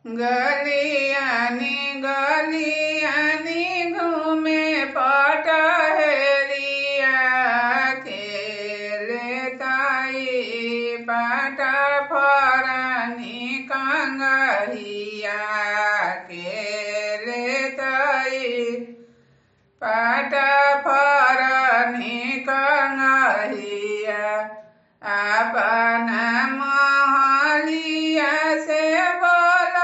गलियानी गलियानी घूमे पटहरिया खेले ताई पाटा फरानी कंगहिया खेले ताई पाटा फरानी कंगहिया अपन महलिया से अपन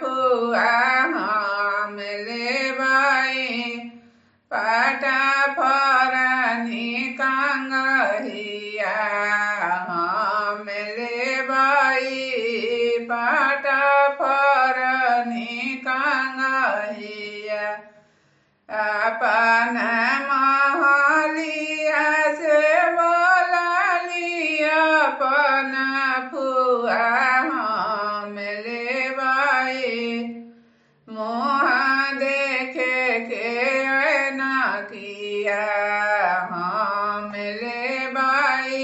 फुआ हम लेबाई पाटा फरानी कंगहिया हम लेबाई पाटा फरानी कंगहिया अपन महलिया से बोललिया अपन फुआ हम लेबाई मुँह देखे के ना किया हम लेबाई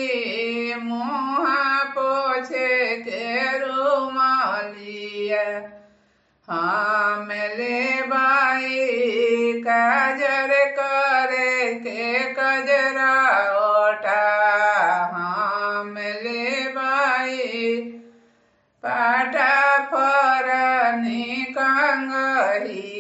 मुँह पोछे के रुमालिया हम लेबाई काजर करे के कजरा ओटा हम लेबाई पाटा फरानी कंगहिया